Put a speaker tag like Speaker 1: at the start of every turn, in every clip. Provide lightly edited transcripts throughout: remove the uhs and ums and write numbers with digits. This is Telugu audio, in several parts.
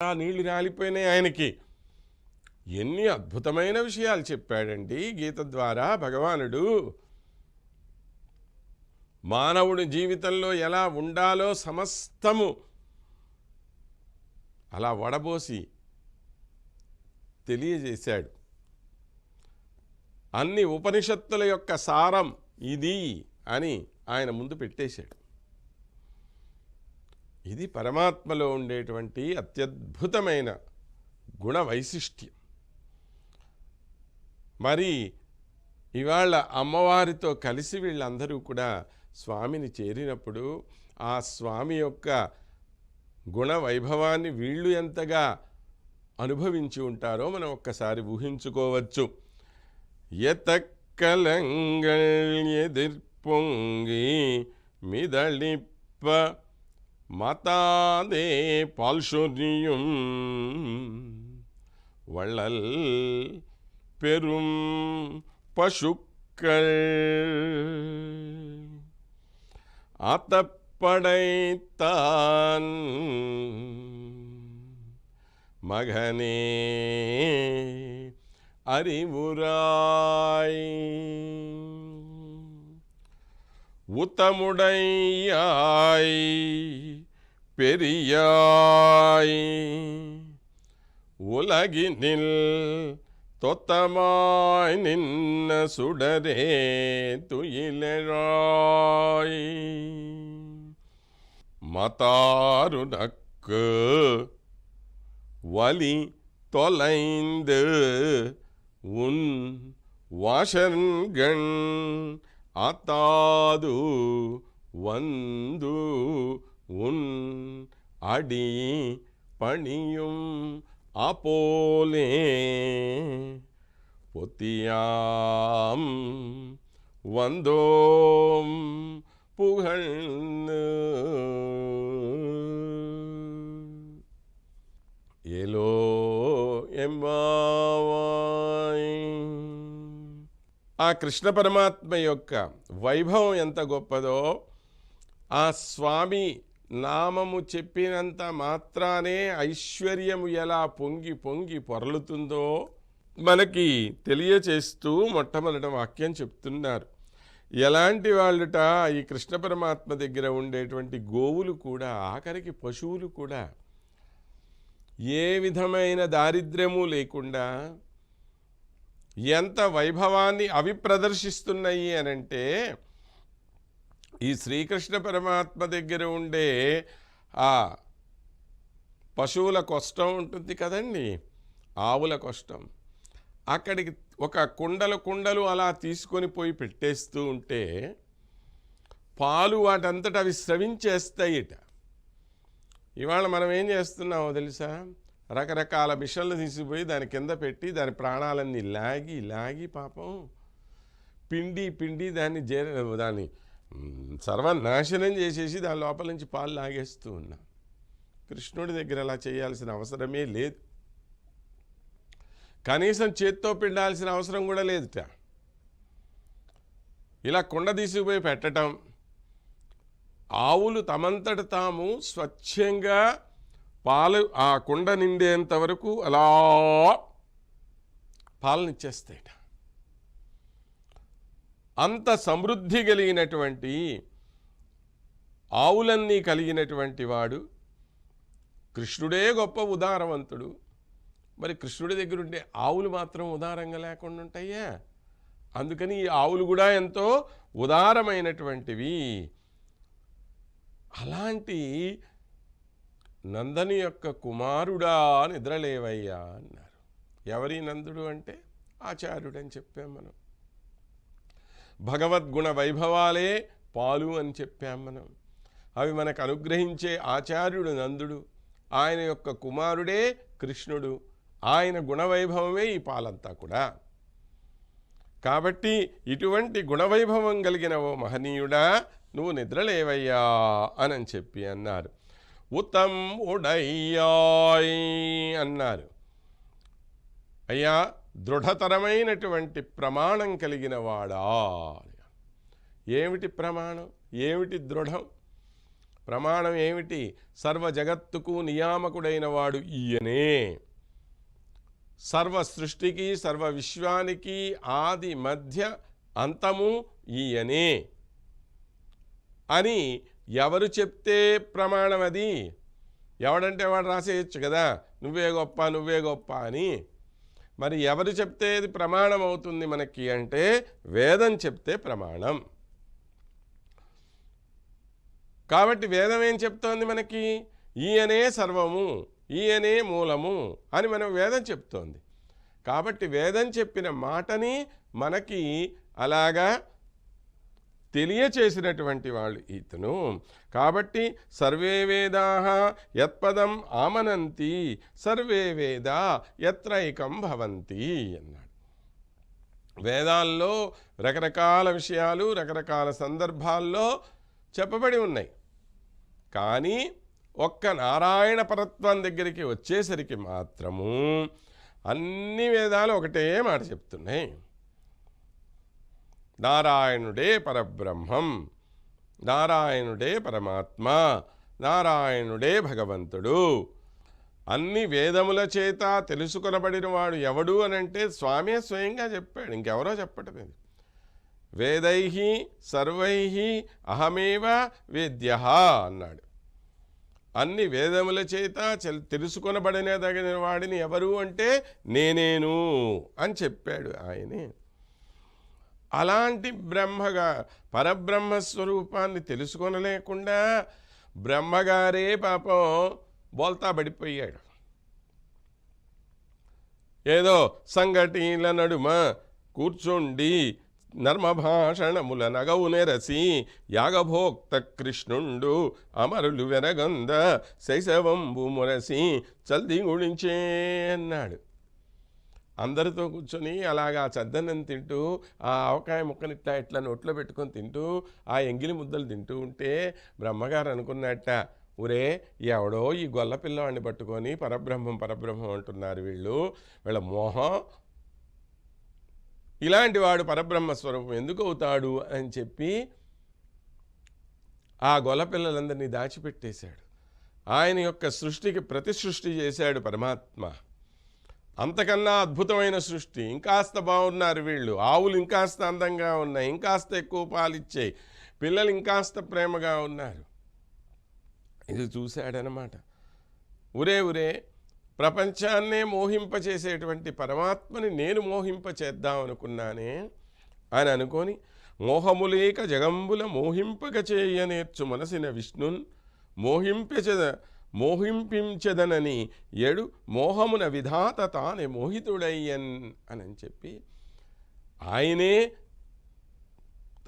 Speaker 1: నీళ్లు రాలిపోయినాయి ఆయనకి. ఎన్ని అద్భుతమైన విషయాలు చెప్పాడండి గీత ద్వారా భగవానుడు. మానవుడి జీవితంలో ఎలా ఉండాలో సమస్తము అలా వడబోసి తెలియజేశాడు. అన్ని ఉపనిషత్తుల యొక్క సారం ఇది అని ఆయన ముందు పెట్టేశాడు. ఇది పరమాత్మలో ఉండేటువంటి అత్యద్భుతమైన గుణ వైశిష్ట్యం. మరి ఇవాళ అమ్మవారితో కలిసి వీళ్ళందరూ కూడా స్వామిని చేరినప్పుడు ఆ స్వామి యొక్క గుణ వైభవాన్ని వీళ్ళు ఎంతగా అనుభవించి ఉంటారో మనం ఒక్కసారి ఊహించుకోవచ్చు. ఎతక్కలంగల్ ఎదిర్పొంగి మిదళిప్ప మతాదే పాల్షొరిயும் வள்ளல் பெரும் பசுக்கள் அத்தப்படைத்தான் மகனே அறிவுராய் உத்தமுடையாய் பெரியாய் உலகினில் தொத்தமாய் நின்ன சுடரே துயிலராய் மதாருனக்கு வலி தொலைந்து உன் வாசன்கண் ஆத்தாது வந்து உன் அடி பணியும் ஆபோலே பொத்தியாம் வந்தோம் புகழ்ந்து ఏలో ఎంబావాయ్. ఆ కృష్ణ పరమాత్మ యొక్క వైభవం ఎంత గొప్పదో, ఆ స్వామి నామము చెప్పినంత మాత్రానే ఐశ్వర్యము ఎలా పొంగి పొంగి పొరలుతుందో మనకి తెలియచేస్తూ మొట్టమొదటి వాక్యం చెప్తున్నారు. ఎలాంటి వాళ్ళుట ఈ కృష్ణ పరమాత్మ దగ్గర ఉండేటువంటి గోవులు కూడా, ఆఖరికి పశువులు కూడా ఏ విధమైన దారిద్ర్యము లేకుండా ఎంత వైభవాన్ని అవి ప్రదర్శిస్తున్నాయి అనంటే, ఈ శ్రీకృష్ణ పరమాత్మ దగ్గర ఉండే ఆ పశువుల కష్టం ఉంటుంది కదండి, ఆవుల కష్టం. అక్కడికి ఒక కుండలు అలా తీసుకొని పోయి పెట్టేస్తూ ఉంటే పాలు వాటంతట అవి స్రవించేస్తాయిట. ఇవాళ మనం ఏం చేస్తున్నామో తెలుసా, రకరకాల మిషన్లు తీసిపోయి దాని కింద పెట్టి దాని ప్రాణాలన్నీ లాగి పాపం పిండి దాన్ని సర్వనాశనం చేసేసి దాని లోపల నుంచి పాలు లాగేస్తూ ఉన్నాం. కృష్ణుడి దగ్గర అలా చేయాల్సిన అవసరమే లేదు. కనీసం చేత్తో పిండాల్సిన అవసరం కూడా లేదుట. ఇలా కుండ తీసుకుపోయి పెట్టడం, ఆవులు తమంతట తాము స్వచ్ఛంగా పాలు ఆ కుండ నిండేంత వరకు అలా పాలనిచ్చేస్తాయట. అంత సమృద్ధి కలిగినటువంటి ఆవులన్నీ కలిగినటువంటి వాడు కృష్ణుడే గొప్ప ఉదారవంతుడు. మరి కృష్ణుడి దగ్గర ఉండే ఆవులు మాత్రం ఉదారంగా లేకుండా ఉంటాయా? అందుకని ఈ ఆవులు కూడా ఎంతో ఉదారమైనటువంటివి. అలాంటి నందని యొక్క కుమారుడా నిద్రలేవయ్యా అన్నారు. ఎవరి నందుడు అంటే ఆచార్యుడు అని చెప్పాం మనం. భగవద్గుణ వైభవాలే పాలు అని చెప్పాం మనం. అవి మనకు అనుగ్రహించే ఆచార్యుడు నందుడు, ఆయన యొక్క కుమారుడే కృష్ణుడు, ఆయన గుణవైభవమే ఈ పాలంతా కూడా. కాబట్టి ఇటువంటి గుణవైభవం కలిగిన ఓ మహనీయుడా నువ్వు నిద్రలేవయ్యా అని చెప్పి అన్నారు. ఉతం ఉడయ్యాయ్ అన్నారు. అయ్యా దృఢతరమైనటువంటి ప్రమాణం కలిగిన వాడా. ఏమిటి ప్రమాణం, ఏమిటి దృఢం? ప్రమాణం ఏమిటి? సర్వ జగత్తుకు నియామకుడైన వాడు ఈయనే, సర్వ సృష్టికి సర్వ విశ్వానికి ఆది మధ్య అంతము ఈయనే అని ఎవరు చెప్తే ప్రమాణం అది? ఎవడంటే వాడు రాసేయచ్చు కదా, నువ్వే గొప్ప నువ్వే గొప్ప అని. మరి ఎవరు చెప్తే ఇది ప్రమాణం అవుతుంది మనకి అంటే వేదం చెప్తే ప్రమాణం. కాబట్టి వేదం ఏం చెప్తోంది మనకి? ఈయనే సర్వము, ఈయనే మూలము అని మనం వేదం చెప్తోంది. కాబట్టి వేదం చెప్పిన మాటని మనకి అలాగా తెలియచేసినటువంటి వాళ్ళు ఇతను. కాబట్టి సర్వే వేదాః యత్పదం ఆమనంతి సర్వే వేదా యత్రైకం భవంతి అన్నాడు. వేదాల్లో రకరకాల విషయాలు రకరకాల సందర్భాల్లో చెప్పబడి ఉన్నాయి. కానీ ఒక్క నారాయణ పరత్వం దగ్గరికి వచ్చేసరికి మాత్రము అన్ని వేదాలు ఒకటే మాట చెప్తున్నాయి. నారాయణుడే పరబ్రహ్మం, నారాయణుడే పరమాత్మ, నారాయణుడే భగవంతుడు. అన్ని వేదముల చేత తెలుసుకొనబడిన వాడు ఎవడు అనంటే స్వామి స్వయంగా చెప్పాడు, ఇంకెవరో చెప్పటం ఇది. వేదైః సర్వైః అహమేవ వేద్యః అన్నాడు. అన్ని వేదముల చేత తెలుసుకొనబడినదగిన వాడిని ఎవరు అంటే నేనేను అని చెప్పాడు ఆయనే. అలాంటి పరబ్రహ్మస్వరూపాన్ని తెలుసుకొనలేకుండా బ్రహ్మగారే పాపం బోల్తా పడిపోయాడు. ఏదో సంగటిల నడుమ కూర్చుండి నర్మభాషణముల నగవు నెరసి యాగభోక్త కృష్ణుండు అమరులు వెరగంద శైశవంబు మురసి చల్ది గుడించే అన్నాడు. అందరితో కూర్చొని అలాగా చద్దన్నం తింటూ ఆ ఆవకాయ ముక్కని ఇట్లా నోట్లో పెట్టుకొని తింటూ ఆ ఎంగిలి ముద్దలు తింటూ ఉంటే బ్రహ్మగారు అనుకున్నట్ట, ఊరే ఎవడో ఈ గొల్ల పిల్లవాడిని పట్టుకొని పరబ్రహ్మం పరబ్రహ్మం అంటున్నారు వీళ్ళ మోహం, ఇలాంటి వాడు పరబ్రహ్మ స్వరూపం ఎందుకు అవుతాడు అని చెప్పి ఆ గొల్ల పిల్లలందరినీ దాచిపెట్టేశాడు. ఆయన యొక్క సృష్టికి ప్రతి సృష్టి చేశాడు పరమాత్మ. అంతకన్నా అద్భుతమైన సృష్టి. ఇంకాస్త బాగున్నారు వీళ్ళు, ఆవులు ఇంకాస్త అందంగా ఉన్నాయి, ఇంకాస్త ఎక్కువ పాలిచ్చాయి, పిల్లలు ఇంకాస్త ప్రేమగా ఉన్నారు. ఇది చూశాడనమాట. ఊరే ప్రపంచాన్నే మోహింపచేసేటువంటి పరమాత్మని నేను మోహింపచేద్దాం అనుకున్నానే అని అనుకొని మోహములేక జగంబుల మోహింపక చేయనేర్చు మనసిన విష్ణున్ మోహింపించదనని ఎడు మోహమున విధాత తానే మోహితుడయ్యన్ అని చెప్పి ఆయనే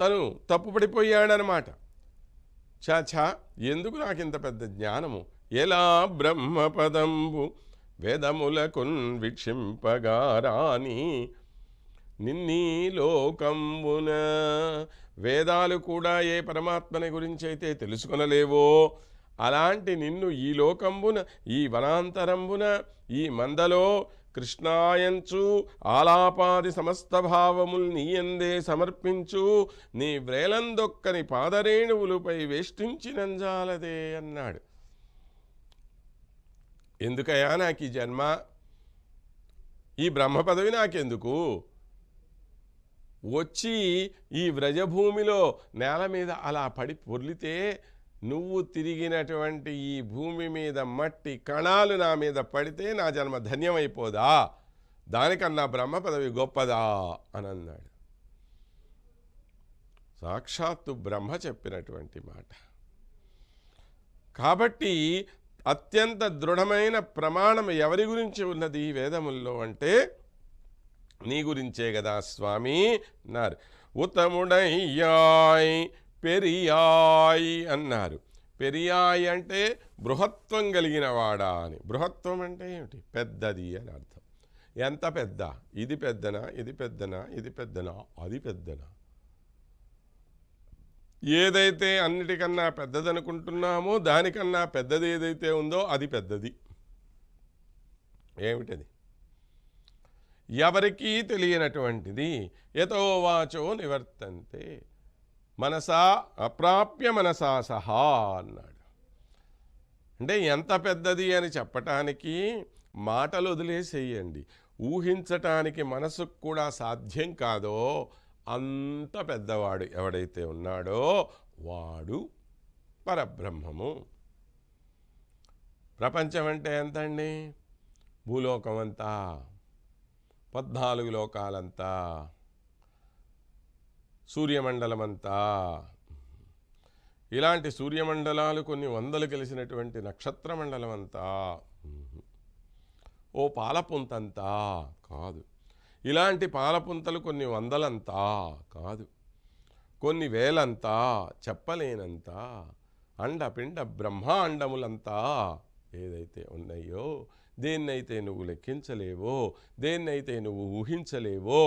Speaker 1: తను తప్పుపడిపోయాడనమాట. చాచా ఎందుకు నాకింత పెద్ద జ్ఞానము, ఎలా బ్రహ్మపదంబు వేదములకున్ వీక్షింపగారాని నిన్నీ లోకంబున. వేదాలు కూడా ఏ పరమాత్మని గురించి అయితే తెలుసుకొనలేవో అలాంటి నిన్ను ఈ లోకంబున ఈ వనాంతరంబున ఈ మందలో కృష్ణాయంచు ఆలాపాది సమస్త భావముల్ నీయందే సమర్పించు నీ వ్రేలందొక్కని పాదరేణువులపై వేష్టించినంజాలదే అన్నాడు. ఎందుకయ్యా నాకు ఈ జన్మ, ఈ బ్రహ్మ పదవి నాకెందుకు, వచ్చి ఈ వ్రజభూమిలో నేల మీద అలా పడి పొర్లితే నువ్వు తిరిగినటువంటి ఈ భూమి మీద మట్టి కణాలు నా మీద పడితే నా జన్మ ధన్యమైపోదా, దానికన్నా బ్రహ్మ పదవి గొప్పదా అని అన్నాడు. సాక్షాత్తు బ్రహ్మ చెప్పినటువంటి మాట. కాబట్టి అత్యంత దృఢమైన ప్రమాణం ఎవరి గురించి ఉన్నది వేదముల్లో అంటే నీ గురించే కదా స్వామి అన్నారు. ఉత్తముడయ్యాయ్ పెరియాయ్ అన్నారు. పెరియాయ్ అంటే బృహత్వం కలిగిన వాడా అని. బృహత్వం అంటే ఏమిటి? పెద్దది అని అర్థం. ఎంత పెద్ద? ఇది పెద్దనా, ఇది పెద్దనా, ఇది పెద్దనా, అది పెద్దనా? ఏదైతే అన్నిటికన్నా పెద్దదనుకుంటున్నామో దానికన్నా పెద్దది ఏదైతే ఉందో అది పెద్దది. ఏమిటది? ఎవరికీ తెలియనటువంటిది. యతో వాచో నివర్తంతే మనసా అప్రాప్య మనసా సహా అన్నాడు. అంటే ఎంత పెద్దది అని చెప్పటానికి మాటలు వదిలేసేయండి, ఊహించటానికి మనసుకు కూడా సాధ్యం కాదో అంత పెద్దవాడు ఎవడైతే ఉన్నాడో వాడు పరబ్రహ్మము. ప్రపంచం అంటే ఎంతండి? భూలోకమంతా, 14 లోకాలంతా, సూర్యమండలమంతా, ఇలాంటి సూర్యమండలాలు కొన్ని వందలు కలిసినటువంటి నక్షత్ర మండలం అంతా, ఓ పాలపుంతంతా కాదు, ఇలాంటి పాలపుంతలు కొన్ని వందలంతా కాదు, కొన్ని వేలంతా, చెప్పలేనంత అండపిండ బ్రహ్మాండములంతా ఏదైతే ఉన్నాయో, దేన్నైతే నువ్వు లెక్కించలేవో, దేన్నైతే నువ్వు ఊహించలేవో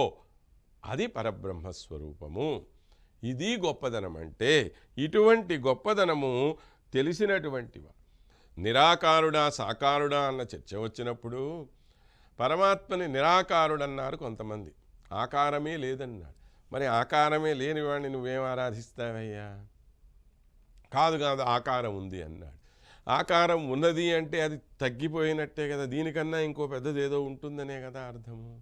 Speaker 1: అది పరబ్రహ్మస్వరూపము. ఇది గొప్పదనం. అంటే ఇటువంటి గొప్పదనము తెలిసినటువంటివా. నిరాకారుడా సాకారుడా అన్న చర్చ వచ్చినప్పుడు పరమాత్మని నిరాకారుడన్నారు కొంతమంది, ఆకారమే లేదన్నాడు. మరి ఆకారమే లేనివాడిని నువ్వేం ఆరాధిస్తావయ్యా? కాదు కాదు ఆకారం ఉంది అన్నాడు. ఆకారం ఉన్నది అంటే అది తగ్గిపోయినట్టే కదా, దీనికన్నా ఇంకో పెద్దదేదో ఉంటుందనే కదా అర్థము.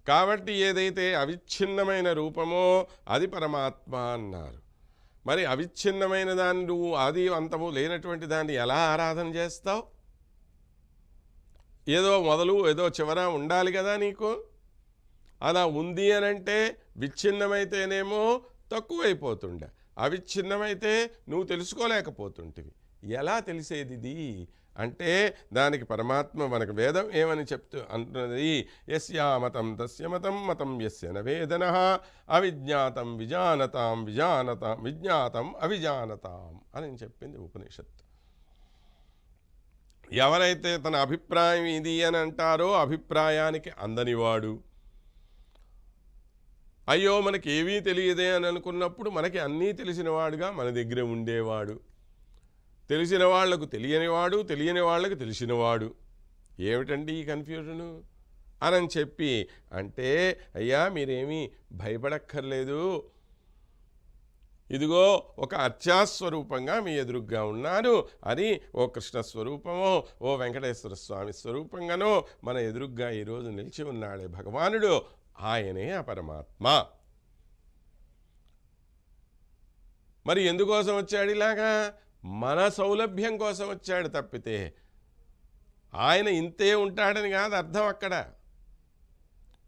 Speaker 1: కాబట్టి ఏదైతే అవిచ్ఛిన్నమైన రూపమో అది పరమాత్మ అన్నారు. మరి అవిచ్ఛిన్నమైన దాన్ని నువ్వు ఆది అంతము లేనటువంటి దాన్ని ఎలా ఆరాధన చేస్తావు? ఏదో మొదలు ఏదో చివర ఉండాలి కదా నీకు. అలా ఉంది అనంటే విచ్ఛిన్నమైతేనేమో తక్కువైపోతుండే, అవిచ్ఛిన్నమైతే నువ్వు తెలుసుకోలేకపోతుంటివి. ఎలా తెలిసేది అంటే దానికి పరమాత్మ మనకు వేదం ఏమని చెప్తూ అంటున్నది, యస్యామతం తస్య మతం మతం యస్య నవేదనః అవిజ్ఞాతం విజానతాం విజానతాం విజ్ఞాతం అవిజానతాం అని చెప్పింది ఉపనిషత్తు. ఎవరైతే తన అభిప్రాయం ఇది అని అంటారో అభిప్రాయానికి అందనివాడు, అయ్యో మనకి ఏవీ తెలియదే అని అనుకున్నప్పుడు మనకి అన్నీ తెలిసినవాడుగా మన దగ్గర ఉండేవాడు, తెలిసిన వాళ్లకు తెలియనివాడు, తెలియని వాళ్ళకు తెలిసినవాడు. ఏమిటండి ఈ కన్ఫ్యూజను అని చెప్పి అంటే, అయ్యా మీరేమీ భయపడక్కర్లేదు, ఇదిగో ఒక అర్చాస్వరూపంగా మీ ఎదురుగ్గా ఉన్నాను అని ఓ కృష్ణ స్వరూపమో ఓ వెంకటేశ్వర స్వామి స్వరూపంగానో మన ఎదురుగ్గా ఈరోజు నిలిచి ఉన్నాడే భగవానుడు, ఆయనే ఆ పరమాత్మ. మరి ఎందుకోసం వచ్చాడు ఇలాగా? మన సౌలభ్యం కోసం వచ్చాడు తప్పితే ఆయన ఇంతే ఉంటాడని కాదు అర్థం. అక్కడ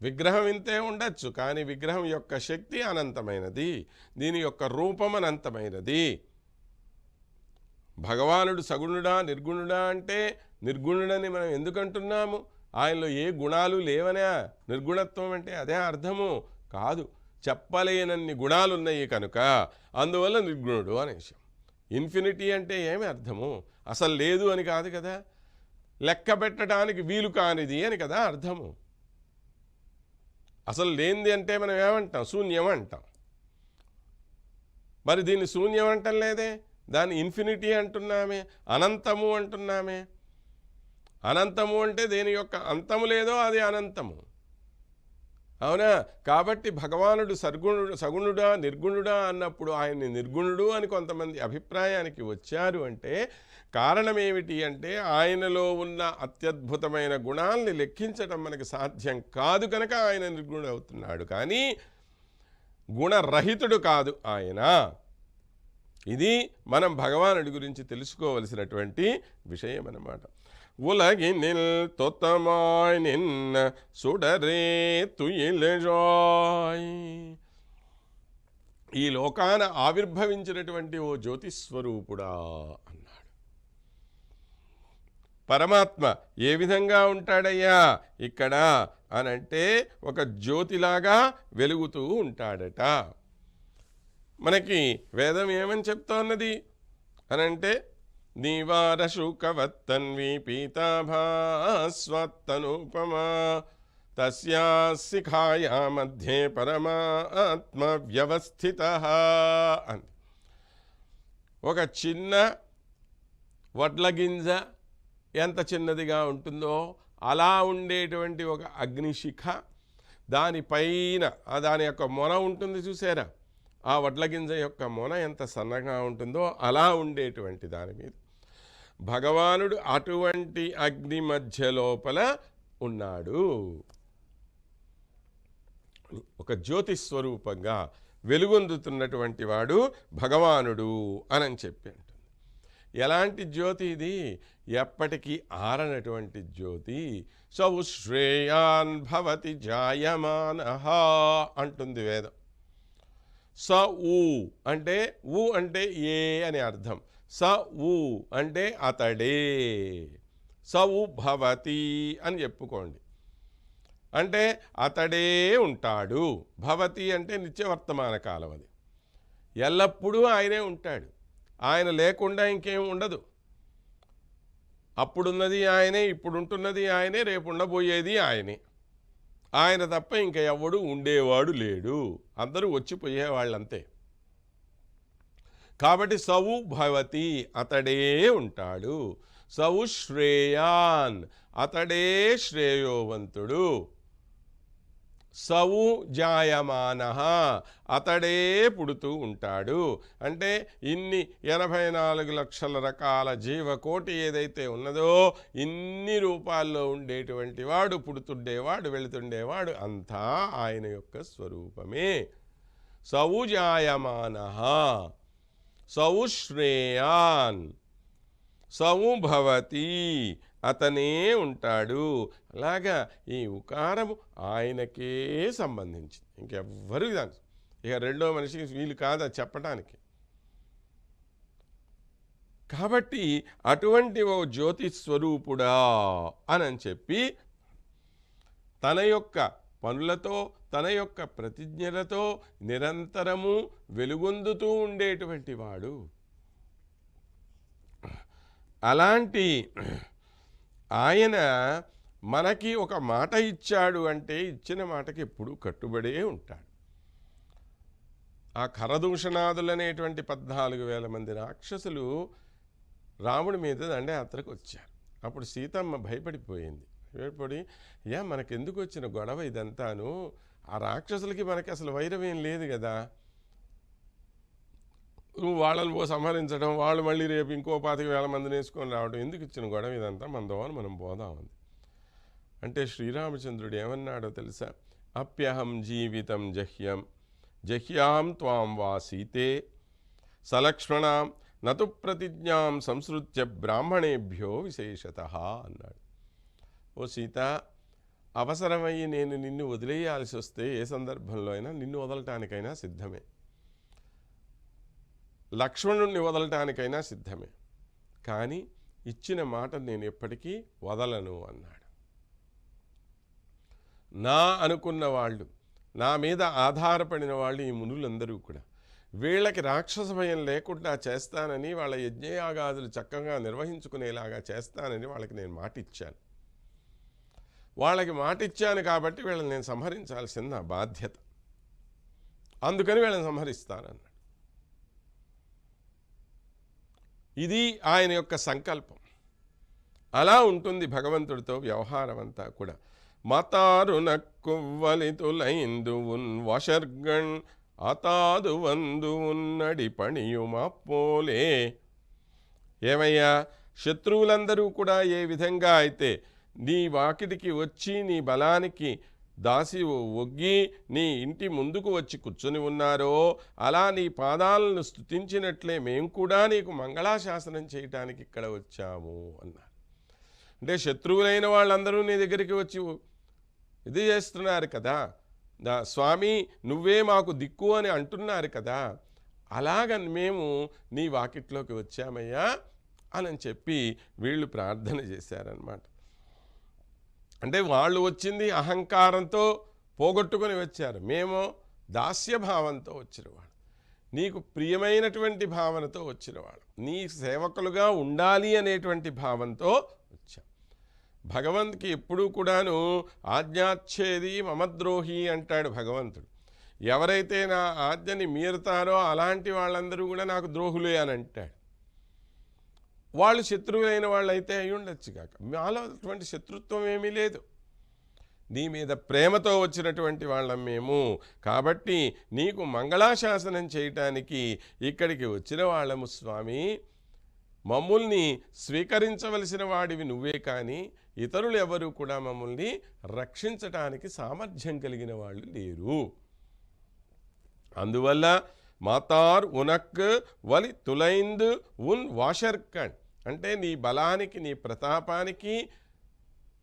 Speaker 1: విగ్రహం ఇంతే ఉండొచ్చు, కానీ విగ్రహం యొక్క శక్తి అనంతమైనది, దీని యొక్క రూపం అనంతమైనది. భగవానుడు సగుణుడా నిర్గుణుడా అంటే నిర్గుణుడని మనం ఎందుకంటున్నాము? ఆయనలో ఏ గుణాలు లేవనా? నిర్గుణత్వం అంటే అదే అర్థము కాదు, చెప్పలేనన్ని గుణాలున్నాయి కనుక అందువల్ల నిర్గుణుడు అనేసి. ఇన్ఫినిటీ అంటే ఏమి అర్థము? అసలు లేదు అని కాదు కదా, లెక్క పెట్టడానికి వీలు కానిది అని కదా అర్థము. అసలు లేనిది అంటే మనం ఏమంటాం? శూన్యం అంటాం. మరి దీన్ని శూన్యం అంటం లేదే, దాన్ని ఇన్ఫినిటీ అంటున్నామే, అనంతము అంటున్నామే. అనంతము అంటే దేని యొక్క అంతము లేదో అది అనంతము, అవునా? కాబట్టి భగవానుడు సగుణుడా నిర్గుణుడా అన్నప్పుడు ఆయన్ని నిర్గుణుడు అని కొంతమంది అభిప్రాయానికి వచ్చారు. అంటే కారణం ఏమిటి అంటే ఆయనలో ఉన్న అత్యద్భుతమైన గుణాల్ని లెక్కించడం మనకు సాధ్యం కాదు కనుక ఆయన నిర్గుణుడు అవుతున్నాడు, కానీ గుణరహితుడు కాదు ఆయన. ఇది మనం భగవానుడి గురించి తెలుసుకోవలసినటువంటి విషయం అన్నమాట. உலகினில் தொத்தமாய் நின்ன சுடரே తుయిలజాయ్, ఈ లోకాన ఆవిర్భవించినటువంటి ఓ జ్యోతిస్వరూపుడా అన్నాడు. పరమాత్మ ఏ విధంగా ఉంటాడయ్యా ఇక్కడ అనంటే ఒక జ్యోతిలాగా వెలుగుతూ ఉంటాడట. మనకి వేదం ఏమని చెప్తోన్నది అనంటే, నీవారశుకవత్తన్వీ పీతాభాస్వత్తనూపమా తస్యా శిఖాయా మధ్యే పరమాత్మ వ్యవస్థితః అని. ఒక చిన్న వడ్ల గింజ ఎంత చిన్నదిగా ఉంటుందో అలా ఉండేటువంటి ఒక అగ్నిశిఖ, దానిపైన దాని యొక్క మొన ఉంటుంది చూసారా, ఆ వడ్ల గింజ యొక్క మొన ఎంత సన్నగా ఉంటుందో అలా ఉండేటువంటి దాని మీద భగవానుడు అటువంటి అగ్ని మధ్య లోపల ఉన్నాడు. ఒక జ్యోతి స్వరూపంగా వెలుగొందుతున్నటువంటి వాడు భగవానుడు అని చెప్పి అంటుంది. ఎలాంటి జ్యోతి ఇది? ఎప్పటికీ ఆరనటువంటి జ్యోతి. సౌ శ్రేయాన్ భవతి జాయమానః అంటుంది వేదం. స ఊ అంటే ఊ అంటే ఏ అని అర్థం. స ఊ అంటే అతడే. స ఊ భవతి అని చెప్పుకోండి. అంటే అతడే ఉంటాడు. భవతి అంటే నిత్యవర్తమాన కాలం, అది ఎల్లప్పుడూ ఆయనే ఉంటాడు. ఆయన లేకుండా ఇంకేం ఉండదు. అప్పుడున్నది ఆయనే, ఇప్పుడుంటున్నది ఆయనే, రేపు ఉండబోయేది ఆయనే. ఆయన తప్ప ఇంకా ఎవడు ఉండేవాడు లేడు. అందరూ వచ్చిపోయేవాళ్ళంతే. కాబట్టి సవు భవతి అతడే ఉంటాడు. సవు శ్రేయాన్ అతడే శ్రేయోవంతుడు. సవు జాయమానః అతడే పుడుతూ ఉంటాడు. అంటే ఇన్ని 84 లక్షల రకాల జీవకోటి ఏదైతే ఉన్నదో ఇన్ని రూపాల్లో ఉండేటువంటి వాడు, పుడుతుండేవాడు, వెళుతుండేవాడు అంతా ఆయన యొక్క స్వరూపమే. సవు జాయమానః సవు శ్రేయాన్ సవు భవతి అతనే ఉంటాడు. అలాగా ఈ ఉకారము ఆయనకే సంబంధించింది, ఇంకెవ్వరు దాని ఇక రెండో మనిషికి వీలు కాదా చెప్పటానికి. కాబట్టి అటువంటి ఓ జ్యోతి స్వరూపుడా అని చెప్పి తన యొక్క పనులతో తన యొక్క ప్రతిజ్ఞలతో నిరంతరము వెలుగొందుతూ ఉండేటువంటి వాడు. అలాంటి ఆయన మనకి ఒక మాట ఇచ్చాడు అంటే ఇచ్చిన మాటకి ఎప్పుడూ కట్టుబడే ఉంటాడు. ఆ ఖరదూషణాదులు అనేటువంటి 14,000 మంది రాక్షసులు రాముడి మీద దండయాత్రకు వచ్చారు. అప్పుడు సీతమ్మ భయపడిపోయింది. భయపడి మనకెందుకు వచ్చిన గొడవ ఇదంతాను, ఆ రాక్షసులకి మనకి అసలు వైరమేం లేదు కదా, నువ్వు వాళ్ళని సంహరించడం, వాళ్ళు మళ్ళీ రేపు ఇంకో 25,000 మందిని వేసుకొని రావడం, ఎందుకు ఇచ్చిన గొడవ ఇదంతా, మన దోవని మనం పోదామంది. అంటే శ్రీరామచంద్రుడు ఏమన్నాడో తెలుసా? అప్యహం జీవితం జహ్యాం త్వాం వా సీతే సలక్ష్మణాం నతు ప్రతిజ్ఞాం సంసృత్య బ్రాహ్మణేభ్యో విశేషతః అన్నాడు. ఓ సీత, అవసరమయ్యి నేను నిన్ను వదిలేయాల్సి వస్తే ఏ సందర్భంలో అయినా నిన్ను వదలటానికైనా సిద్ధమే, లక్ష్మణుణ్ణి వదలటానికైనా సిద్ధమే, కానీ ఇచ్చిన మాట నేను ఎప్పటికీ వదలను అన్నాడు. నా అనుకున్న వాళ్ళు, నా మీద ఆధారపడిన వాళ్ళు ఈ మునులందరూ కూడా వీళ్ళకి రాక్షస భయం లేకుండా చేస్తానని, వాళ్ళ యజ్ఞయాగాదులు చక్కగా నిర్వహించుకునేలాగా చేస్తానని వాళ్ళకి నేను మాట ఇచ్చాను. వాళ్ళకి మాట ఇచ్చాను కాబట్టి వీళ్ళని నేను సంహరించాల్సింది నా బాధ్యత, అందుకని వీళ్ళని సంహరిస్తానన్నాడు. ఇది ఆయన యొక్క సంకల్పం. అలా ఉంటుంది భగవంతుడితో వ్యవహారం అంతా కూడా. మతారున కువ్వలితులైందు ఉన్ వశర్గణ్ అతాదు వందు ఉన్నడి పణియుమపోలే. ఏమయ్యా, శత్రువులందరూ కూడా ఏ విధంగా అయితే నీ వాకిటికి వచ్చి నీ బలానికి దాసి ఒగ్గి నీ ఇంటి ముందుకు వచ్చి కూర్చొని ఉన్నారో, అలా నీ పాదాలను స్తుతించినట్లే మేము కూడా నీకు మంగళాశాసనం చేయటానికి ఇక్కడ వచ్చాము అన్నారు. అంటే శత్రువులైన వాళ్ళందరూ నీ దగ్గరికి వచ్చి ఇది చేస్తున్నారు కదా, స్వామి నువ్వే మాకు దిక్కు అని అంటున్నారు కదా, అలాగ మేము నీ వాకిట్లోకి వచ్చామయ్యా అని చెప్పి వీళ్ళు ప్రార్థన చేశారన్నమాట. అంటే వాళ్ళు వచ్చింది అహంకారంతో పోగొట్టుకొని వచ్చారు, మేము దాస్యభావంతో వచ్చినవాడు, నీకు ప్రియమైనటువంటి భావనతో వచ్చినవాడు, నీ సేవకులుగా ఉండాలి అనేటువంటి భావంతో వచ్చాం. భగవంతుకి ఎప్పుడూ కూడాను ఆజ్ఞాచ్ఛేది మమద్రోహి అంటాడు భగవంతుడు. ఎవరైతే నా ఆజ్ఞని మీరుతారో అలాంటి వాళ్ళందరూ కూడా నాకు ద్రోహులే అని అంటాడు. వాళ్ళు శత్రువులైన వాళ్ళు అయితే అయి ఉండొచ్చు కాక, మాలో అటువంటి శత్రుత్వం ఏమీ లేదు. నీ మీద ప్రేమతో వచ్చినటువంటి వాళ్ళం మేము. కాబట్టి నీకు మంగళాశాసనం చేయటానికి ఇక్కడికి వచ్చిన వాళ్ళము స్వామి. మమ్ముల్ని స్వీకరించవలసిన వాడివి నువ్వే కానీ ఇతరులు ఎవరు కూడా మమ్మల్ని రక్షించటానికి సామర్థ్యం కలిగిన వాళ్ళు లేరు. అందువల్ల మాతార్ ఉనక్ వలి తులైందు ఉన్ వాషర్కణ్ అంటే నీ బలానికి నీ ప్రతాపానికి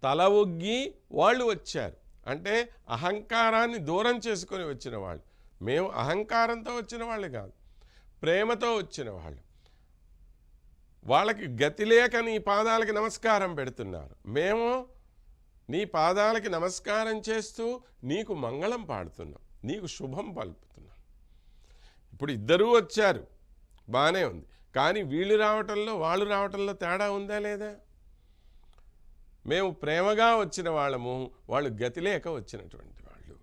Speaker 1: తల ఒగ్గి వాళ్ళు వచ్చారు. అంటే అహంకారాన్ని దూరం చేసుకొని వచ్చిన వాళ్ళు. మేము అహంకారంతో వచ్చిన వాళ్ళు కాదు, ప్రేమతో వచ్చిన వాళ్ళు. వాళ్ళకి గతి లేక నీ పాదాలకి నమస్కారం పెడుతున్నారు. మేము నీ పాదాలకి నమస్కారం చేస్తూ నీకు మంగళం పాడుతున్నాం, నీకు శుభం పలుకుతున్నాం. ఇప్పుడు ఇద్దరూ వచ్చారు, బాగానే ఉంది. కానీ వీళ్ళు రావటంలో వాళ్ళు రావటంలో తేడా ఉందా లేదా? మేము ప్రేమగా వచ్చిన వాళ్ళము, వాళ్ళు గతి లేక వచ్చినటువంటి వాళ్ళు.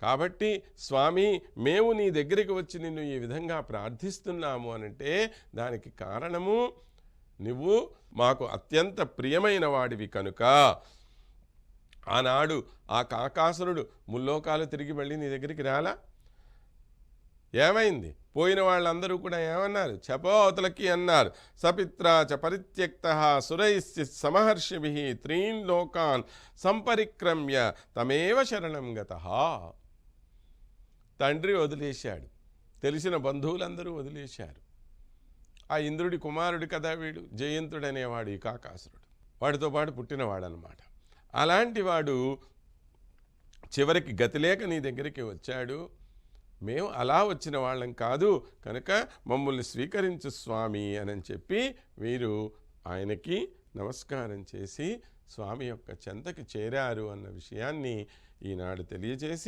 Speaker 1: కాబట్టి స్వామి మేము నీ దగ్గరికి వచ్చి నిన్ను ఈ విధంగా ప్రార్థిస్తున్నాము అనంటే దానికి కారణము నువ్వు మాకు అత్యంత ప్రియమైన వాడివి కనుక. ఆనాడు ఆ కాకాసురుడు ముల్లోకాలు తిరిగి మళ్ళీ నీ దగ్గరికి రాలా? ఏమైంది? పోయిన వాళ్ళందరూ కూడా ఏమన్నారు? చపోతలకి అన్నారు. సపిత్ర చ పరిత్యక్త సురైశ్చి సమహర్షిభి త్రీన్ లోకాన్ సంపరిక్రమ్య తమేవ శరణం గతః. తండ్రి వదిలేశాడు, తెలిసిన బంధువులందరూ వదిలేశారు. ఆ ఇంద్రుడి కుమారుడు కదా వీడు, జయంతుడు అనేవాడు ఈ కాకాసురుడు, వాడితో పాటు పుట్టినవాడనమాట. అలాంటి వాడు చివరికి గతిలేక నీ దగ్గరికి వచ్చాడు. మేము అలా వచ్చిన వాళ్ళం కాదు కనుక మమ్మల్ని స్వీకరించు స్వామి అని చెప్పి వీరు ఆయనకి నమస్కారం చేసి స్వామి యొక్క చెంతకి చేరారు అన్న విషయాన్ని ఈనాడు తెలియజేసి